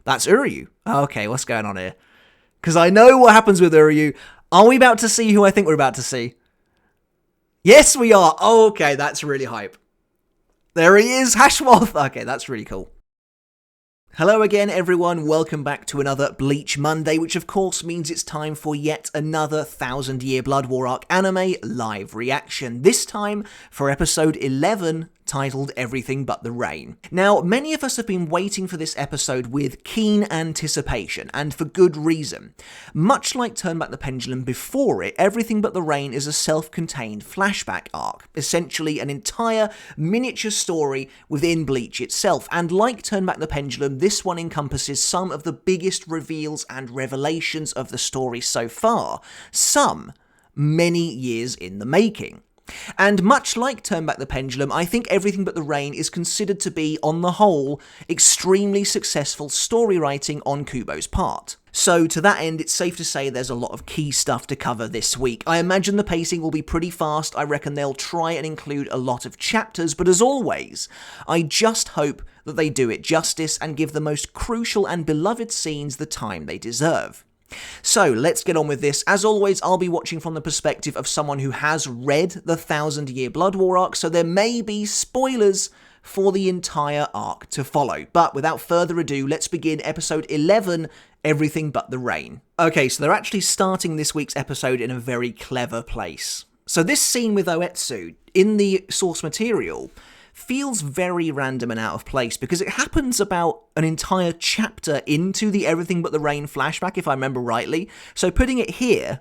That's Uryu. Okay, what's going on here? Because I know what happens with Uryu. Are we about to see who I think we're about to see? Yes, we are. Okay, that's really hype. There he is, Hashmoth. Okay, that's really cool. Hello again, everyone. Welcome back to another Bleach Monday, which of course means it's time for yet another 1000-Year Blood War Arc anime live reaction. This time for episode 11, titled Everything But the Rain. Now, many of us have been waiting for this episode with keen anticipation, and for good reason. Much like Turn Back the Pendulum before it, Everything But the Rain is a self-contained flashback arc, essentially an entire miniature story within Bleach itself, and like Turn Back the Pendulum, this one encompasses some of the biggest reveals and revelations of the story so far, some many years in the making. And much like Turn Back the Pendulum, I think Everything But the Rain is considered to be, on the whole, extremely successful story writing on Kubo's part. So to that end, it's safe to say there's a lot of key stuff to cover this week. I imagine the pacing will be pretty fast. I reckon they'll try and include a lot of chapters, but as always, I just hope that they do it justice and give the most crucial and beloved scenes the time they deserve. So let's get on with this. As always, I'll be watching from the perspective of someone who has read the 1000-Year Blood War arc, so there may be spoilers for the entire arc to follow. But without further ado, let's begin episode 11, Everything But the Rain. Okay, so they're actually starting this week's episode in a very clever place. So this scene with Oetsu, in the source material, feels very random and out of place because it happens about an entire chapter into the Everything But the Rain flashback, if I remember rightly, so putting it here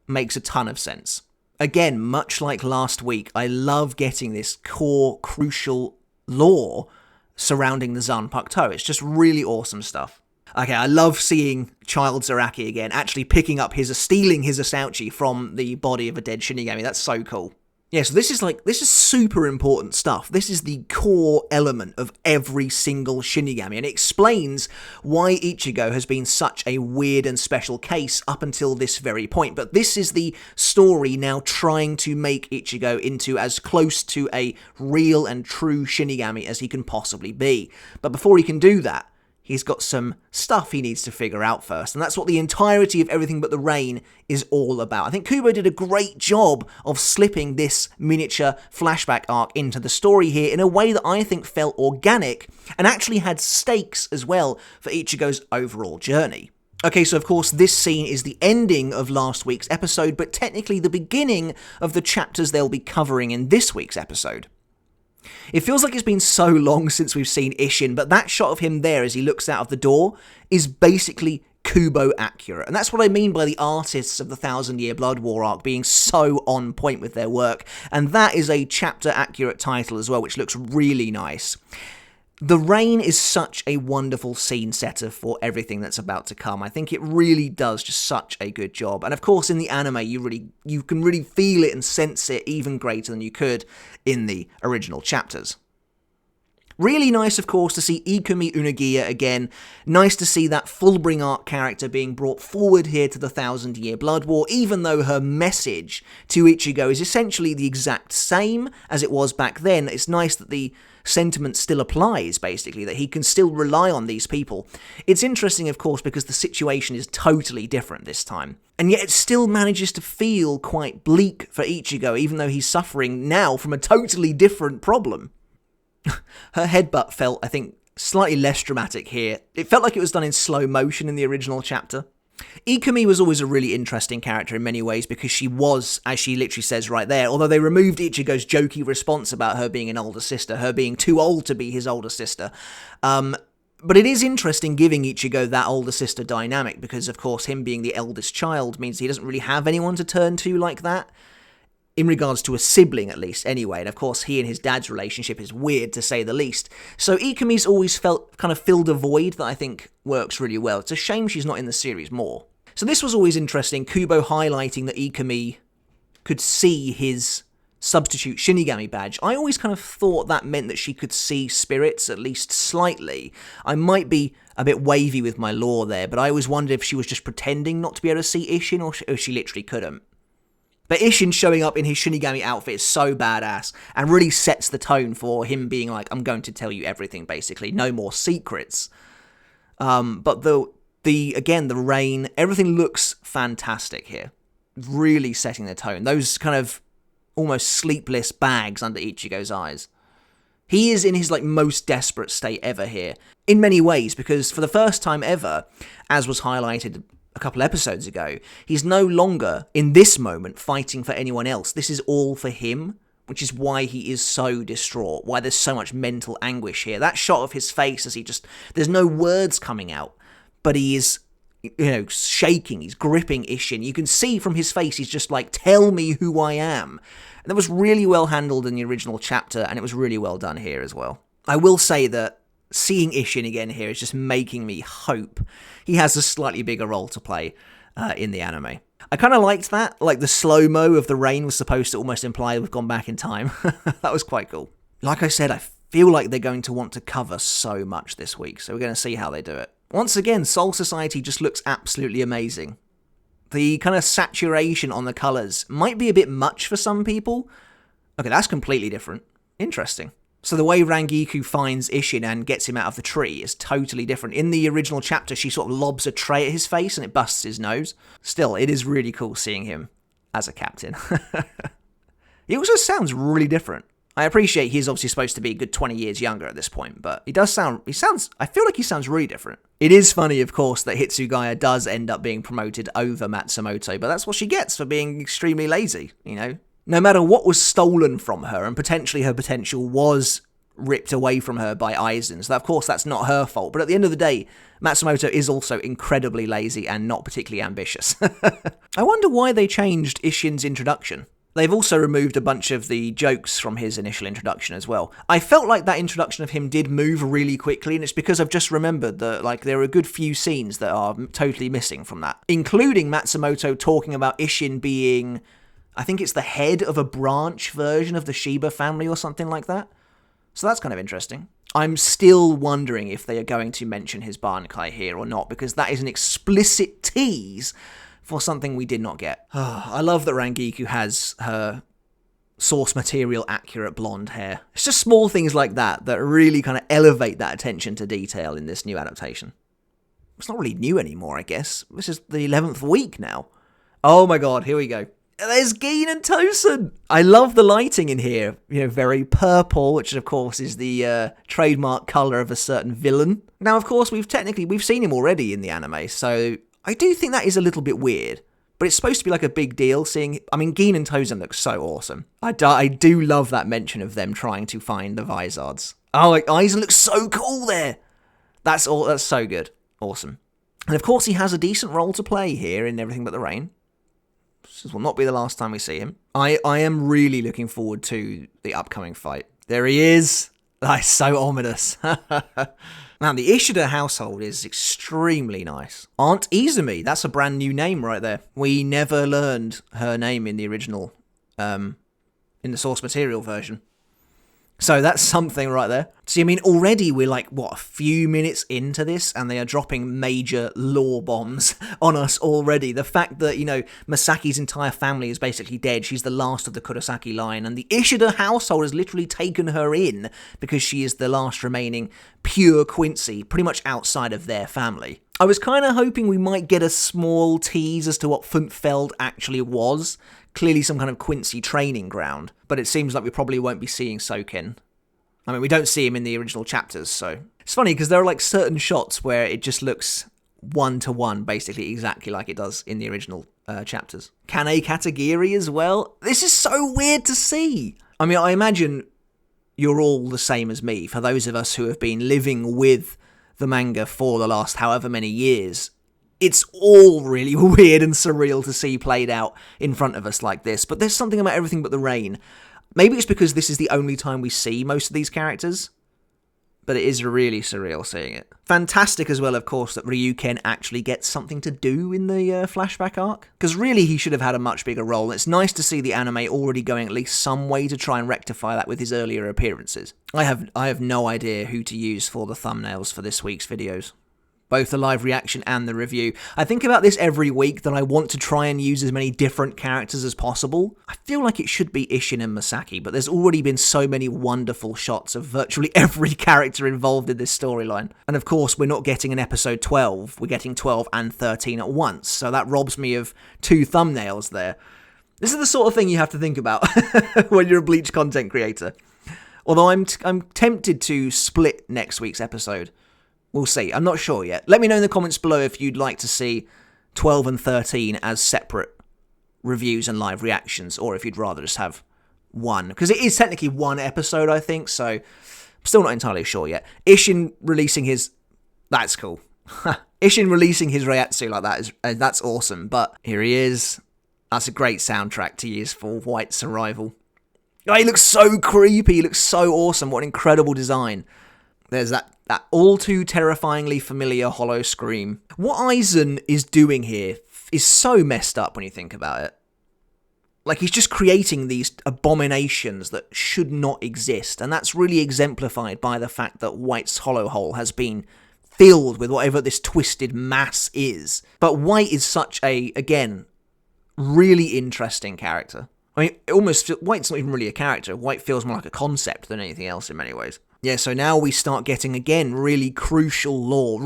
makes a ton of sense. Again, much like last week, I love getting this core, crucial lore surrounding the Zanpakuto. It's just really awesome stuff. Okay, I love seeing Child Zaraki again, actually stealing his Asauchi from the body of a dead Shinigami. That's so cool. Yeah, so this is super important stuff. This is the core element of every single Shinigami, and it explains why Ichigo has been such a weird and special case up until this very point. But this is the story now trying to make Ichigo into as close to a real and true Shinigami as he can possibly be. But before he can do that, he's got some stuff he needs to figure out first, and that's what the entirety of Everything But the Rain is all about. I think Kubo did a great job of slipping this miniature flashback arc into the story here in a way that I think felt organic and actually had stakes as well for Ichigo's overall journey. Okay, so of course this scene is the ending of last week's episode, but technically the beginning of the chapters they'll be covering in this week's episode. It feels like it's been so long since we've seen Isshin, but that shot of him there as he looks out of the door is basically Kubo accurate. And that's what I mean by the artists of the 1000-Year Blood War arc being so on point with their work. And that is a chapter accurate title as well, which looks really nice. The rain is such a wonderful scene setter for everything that's about to come. I think it really does just such a good job. And of course, in the anime, you can really feel it and sense it even greater than you could in the original chapters. Really nice, of course, to see Ikumi Unagiya again. Nice to see that Fullbring arc character being brought forward here to the 1000-Year Blood War, even though her message to Ichigo is essentially the exact same as it was back then. It's nice that the sentiment still applies, basically, that he can still rely on these people. It's interesting, of course, because the situation is totally different this time. And yet it still manages to feel quite bleak for Ichigo, even though he's suffering now from a totally different problem. Her headbutt felt, I think, slightly less dramatic here. It felt like it was done in slow motion in the original chapter. Ikumi was always a really interesting character in many ways because she was, as she literally says right there, although they removed Ichigo's jokey response about her being an older sister, her being too old to be his older sister. But it is interesting giving Ichigo that older sister dynamic because, of course, him being the eldest child means he doesn't really have anyone to turn to like that. In regards to a sibling, at least, anyway. And of course, he and his dad's relationship is weird, to say the least. So Ikumi's always filled a void that I think works really well. It's a shame she's not in the series more. So this was always interesting, Kubo highlighting that Ikumi could see his substitute Shinigami badge. I always kind of thought that meant that she could see spirits, at least slightly. I might be a bit wavy with my lore there, but I always wondered if she was just pretending not to be able to see Isshin, or if she literally couldn't. But Isshin showing up in his Shinigami outfit is so badass, and really sets the tone for him being like, I'm going to tell you everything, basically. No more secrets. But again, the rain, everything looks fantastic here. Really setting the tone. Those kind of almost sleepless bags under Ichigo's eyes. He is in his most desperate state ever here, in many ways, because for the first time ever, as was highlighted a couple episodes ago, he's no longer, in this moment, fighting for anyone else. This is all for him, which is why he is so distraught, why there's so much mental anguish here. That shot of his face as there's no words coming out, but he is, shaking, he's gripping Isshin. You can see from his face, he's just like, tell me who I am. And that was really well handled in the original chapter, and it was really well done here as well. I will say that seeing Isshin again here is just making me hope he has a slightly bigger role to play in the anime. I kind of liked that, the slow-mo of the rain was supposed to almost imply we've gone back in time. That was quite cool. Like I said, I feel like they're going to want to cover so much this week, so we're going to see how they do it. Once again, Soul Society just looks absolutely amazing. The kind of saturation on the colours might be a bit much for some people. Okay, that's completely different. Interesting. So the way Rangiku finds Isshin and gets him out of the tree is totally different. In the original chapter, she sort of lobs a tray at his face and it busts his nose. Still, it is really cool seeing him as a captain. He also sounds really different. I appreciate he's obviously supposed to be a good 20 years younger at this point, but I feel like he sounds really different. It is funny, of course, that Hitsugaya does end up being promoted over Matsumoto, but that's what she gets for being extremely lazy, No matter what was stolen from her, and potentially her potential was ripped away from her by Aizen, so of course that's not her fault, but at the end of the day, Matsumoto is also incredibly lazy and not particularly ambitious. I wonder why they changed Isshin's introduction. They've also removed a bunch of the jokes from his initial introduction as well. I felt like that introduction of him did move really quickly, and it's because I've just remembered that there are a good few scenes that are totally missing from that, including Matsumoto talking about Isshin being, I think it's the head of a branch version of the Shiba family or something like that. So that's kind of interesting. I'm still wondering if they are going to mention his bankai here or not, because that is an explicit tease for something we did not get. I love that Rangiku has her source material accurate blonde hair. It's just small things like that that really kind of elevate that attention to detail in this new adaptation. It's not really new anymore, I guess. This is the 11th week now. Oh my god, here we go. There's Gin and Tosen! I love the lighting in here. Very purple, which of course is the trademark colour of a certain villain. Now, of course, we've seen him already in the anime, so I do think that is a little bit weird. But it's supposed to be a big deal seeing... Gin and Tosen look so awesome. I do love that mention of them trying to find the Vizards. Oh, Aizen looks so cool there! That's so good. Awesome. And of course he has a decent role to play here in Everything But the Rain. This will not be the last time we see him. I am really looking forward to the upcoming fight. There he is. That's so ominous. Man, the Ishida household is extremely nice. Aunt Izumi, that's a brand new name right there. We never learned her name in the original, in the source material version. So that's something right there. See, already we're a few minutes into this, and they are dropping major lore bombs on us already. The fact that, Masaki's entire family is basically dead. She's the last of the Kurosaki line, and the Ishida household has literally taken her in because she is the last remaining pure Quincy, pretty much outside of their family. I was kind of hoping we might get a small tease as to what Funkfeld actually was. Clearly some kind of Quincy training ground, but it seems like we probably won't be seeing Soken. We don't see him in the original chapters, so... It's funny, because there are, certain shots where it just looks one-to-one, basically exactly like it does in the original chapters. Kane Katagiri as well. This is so weird to see! I imagine you're all the same as me. For those of us who have been living with the manga for the last however many years, it's all really weird and surreal to see played out in front of us like this, but there's something about Everything But the Rain. Maybe it's because this is the only time we see most of these characters, but it is really surreal seeing it. Fantastic as well, of course, that Ryuken actually gets something to do in the flashback arc, because really he should have had a much bigger role. It's nice to see the anime already going at least some way to try and rectify that with his earlier appearances. I have no idea who to use for the thumbnails for this week's videos. both the live reaction and the review. I think about this every week, that I want to try and use as many different characters as possible. I feel like it should be Isshin and Masaki, but there's already been so many wonderful shots of virtually every character involved in this storyline. And of course, we're not getting an episode 12, we're getting 12 and 13 at once, so that robs me of 2 thumbnails there. This is the sort of thing you have to think about when you're a Bleach content creator. Although I'm tempted to split next week's episode. We'll see. I'm not sure yet. Let me know in the comments below if you'd like to see 12 and 13 as separate reviews and live reactions, or if you'd rather just have one. Because it is technically one episode, I think, so I'm still not entirely sure yet. Isshin releasing his... That's cool. Isshin releasing his Reiatsu like that that's awesome. But here he is. That's a great soundtrack to use for White's arrival. Oh, he looks so creepy. He looks so awesome. What an incredible design. There's that all too terrifyingly familiar hollow scream. What Aizen is doing here is so messed up when you think about it. Like, he's just creating these abominations that should not exist, and that's really exemplified by the fact that White's hollow hole has been filled with whatever this twisted mass is. But White is such a, again, really interesting character. I mean, White's not even really a character. White feels more like a concept than anything else in many ways. Yeah, so now we start getting, again, really crucial lore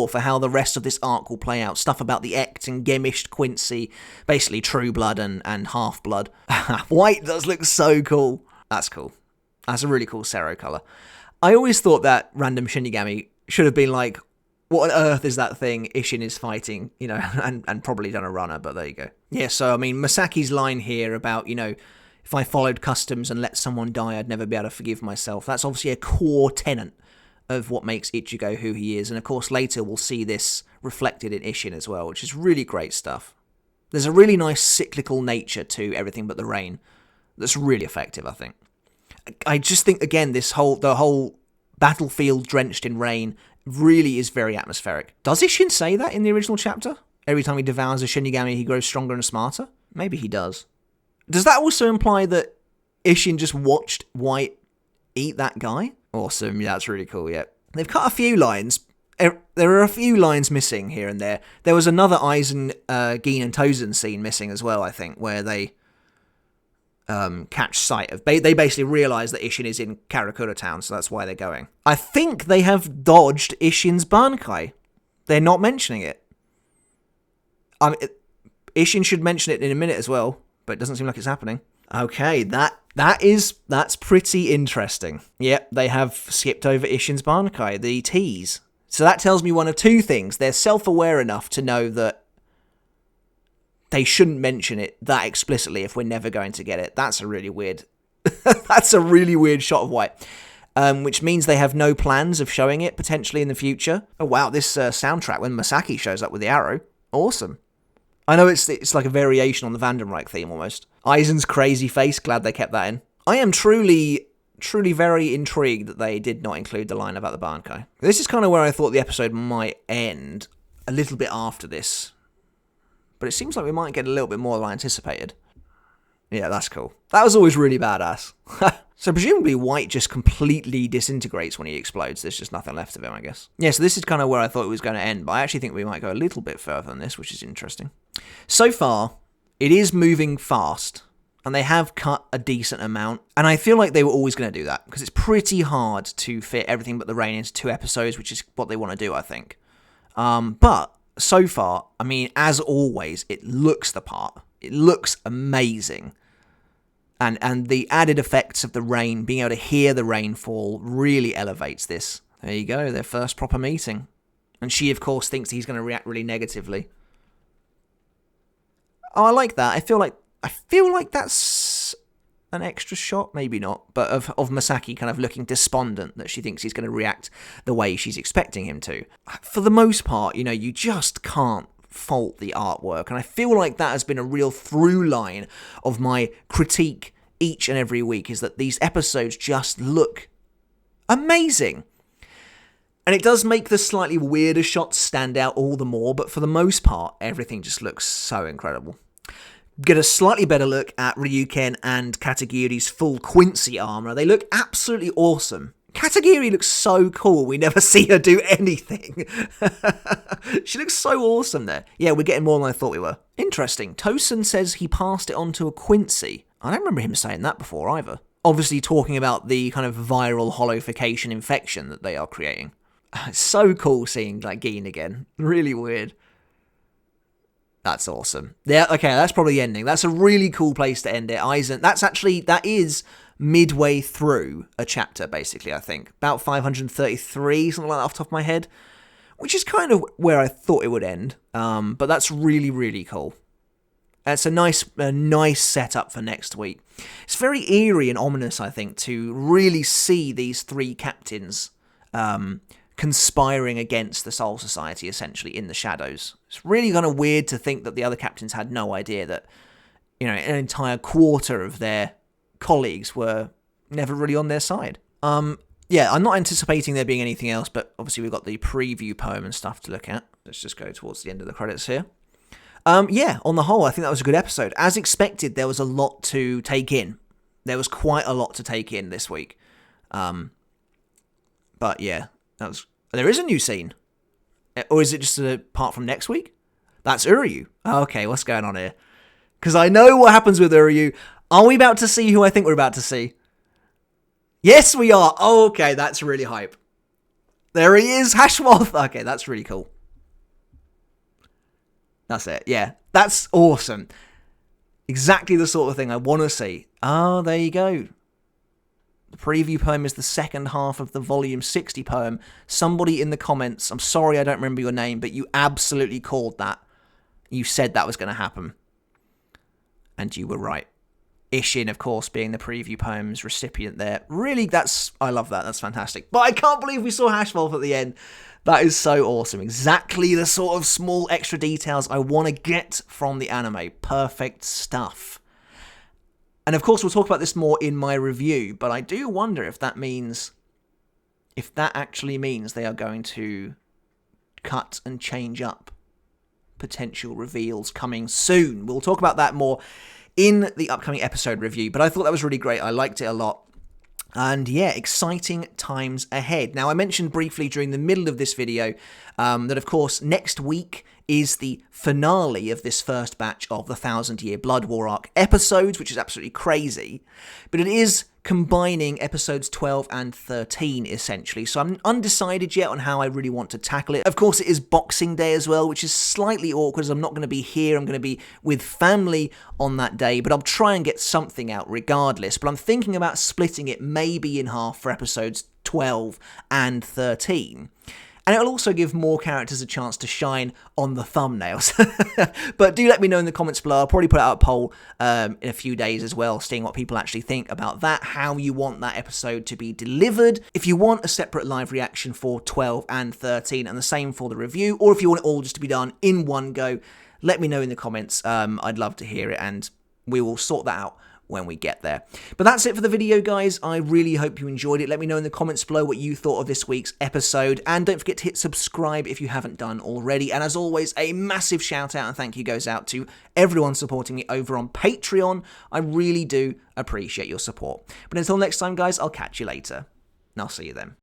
for how the rest of this arc will play out. Stuff about the Ect and Gemished Quincy, basically True Blood and Half-Blood. White does look so cool. That's cool. That's a really cool Sero colour. I always thought that random Shinigami should have been like, what on earth is that thing Isshin is fighting, you know, and probably done a runner, but there you go. Yeah, so, I mean, Masaki's line here about, you know, if I followed customs and let someone die, I'd never be able to forgive myself. That's obviously a core tenet of what makes Ichigo who he is. And of course, later we'll see this reflected in Isshin as well, which is really great stuff. There's a really nice cyclical nature to Everything But the Rain that's really effective, I think. I just think, again, the whole battlefield drenched in rain really is very atmospheric. Does Isshin say that in the original chapter? Every time he devours a Shinigami, he grows stronger and smarter? Maybe he does. Does that also imply that Isshin just watched White eat that guy? Awesome, yeah, that's really cool, yeah. They've cut a few lines. There are a few lines missing here and there. There was another Aizen, Gin, and Tozen scene missing as well, I think, where they catch sight of... They basically realise that Isshin is in Karakura town, so that's why they're going. I think they have dodged Isshin's bankai. They're not mentioning it. Isshin should mention it in a minute as well, but it doesn't seem like it's happening. Okay, that's pretty interesting. Yep, they have skipped over Isshin's bankai, the tease. So that tells me one of two things. They're self-aware enough to know that they shouldn't mention it that explicitly if we're never going to get it. That's a really weird... that's a really weird shot of White. Which means they have no plans of showing it, potentially, in the future. Oh, wow, this soundtrack when Masaki shows up with the arrow. Awesome. I know it's like a variation on the Vandenreich theme, almost. Aizen's crazy face, glad they kept that in. I am truly very intrigued that they did not include the line about the bankai. This is kind of where I thought the episode might end, a little bit after this. But it seems like we might get a little bit more than I anticipated. Yeah, that's cool. That was always really badass. So presumably White just completely disintegrates when he explodes. There's just nothing left of him, I guess. Yeah, so this is kind of where I thought it was going to end, but I actually think we might go a little bit further than this, which is interesting. So far, it is moving fast, and they have cut a decent amount, and I feel like they were always going to do that, because it's pretty hard to fit Everything But the Rain into 2 episodes, which is what they want to do, I think. But so far, I mean, as always, it looks the part. It looks amazing. And the added effects of the rain, being able to hear the rainfall, really elevates this. There you go, their first proper meeting. And she, of course, thinks he's going to react really negatively. Oh, I like that. I feel like that's an extra shot, maybe not, but of Masaki kind of looking despondent that she thinks he's going to react the way she's expecting him to. For the most part, you know, you just can't fault the artwork, and I feel like that has been a real through line of my critique each and every week, is that these episodes just look amazing. And it does make the slightly weirder shots stand out all the more, but for the most part, everything just looks so incredible. Get a slightly better look at Ryuken and Katagiri's full Quincy armor. They look absolutely awesome. Katagiri looks so cool. We never see her do anything. She looks so awesome there. Yeah, we're getting more than I thought we were. Interesting. Tosin says he passed it on to a Quincy. I don't remember him saying that before either. Obviously talking about the kind of viral holification infection that they are creating. It's so cool seeing like Gin again. Really weird. That's awesome. Yeah, okay, that's probably the ending. That's a really cool place to end it. Aizen, that is midway through a chapter, basically, I think. About 533, something like that off the top of my head. Which is kind of where I thought it would end. But that's really, really cool. It's a nice setup for next week. It's very eerie and ominous, I think, to really see these three captains conspiring against the Soul Society, essentially, in the shadows. It's really kind of weird to think that the other captains had no idea that, an entire quarter of their colleagues were never really on their side. Yeah, I'm not anticipating there being anything else, but obviously we've got the preview poem and stuff to look at. Let's just go towards the end of the credits here. Yeah, on the whole, I think that was a good episode. As expected, there was a lot to take in. There was quite a lot to take in this week. But yeah, there is a new scene. Or is it just apart from next week? That's Uryu. Okay, what's going on here? Because I know what happens with Uryu. Are we about to see who I think we're about to see? Yes, we are. Okay, that's really hype. There he is, Hashmoth. Okay, that's really cool. That's it. Yeah, that's awesome. Exactly the sort of thing I want to see. Oh, there you go. The preview poem is the second half of the volume 60 poem. Somebody in the comments, I'm sorry I don't remember your name, but you absolutely called that. You said that was going to happen. And you were right. Isshin, of course, being the preview poem's recipient there. Really, I love that. That's fantastic. But I can't believe we saw Hashwolf at the end. That is so awesome. Exactly the sort of small extra details I want to get from the anime. Perfect stuff. And of course, we'll talk about this more in my review, but I do wonder if that actually means they are going to cut and change up potential reveals coming soon. We'll talk about that more in the upcoming episode review, but I thought that was really great. I liked it a lot. And yeah, exciting times ahead. Now, I mentioned briefly during the middle of this video that, of course, next week is the finale of this first batch of the 1,000-Year Blood War arc episodes, which is absolutely crazy. But it is combining episodes 12 and 13, essentially. So I'm undecided yet on how I really want to tackle it. Of course, it is Boxing Day as well, which is slightly awkward as I'm not going to be here. I'm going to be with family on that day, but I'll try and get something out regardless. But I'm thinking about splitting it maybe in half for episodes 12 and 13. And it'll also give more characters a chance to shine on the thumbnails. But do let me know in the comments below. I'll probably put out a poll in a few days as well, seeing what people actually think about that, how you want that episode to be delivered. If you want a separate live reaction for 12 and 13, and the same for the review, or if you want it all just to be done in one go, let me know in the comments. I'd love to hear it, and we will sort that out when we get there. But that's it for the video, guys. I really hope you enjoyed it. Let me know in the comments below what you thought of this week's episode, and don't forget to hit subscribe if you haven't done already. And as always, a massive shout out and thank you goes out to everyone supporting me over on Patreon. I really do appreciate your support. But until next time, guys, I'll catch you later, and I'll see you then.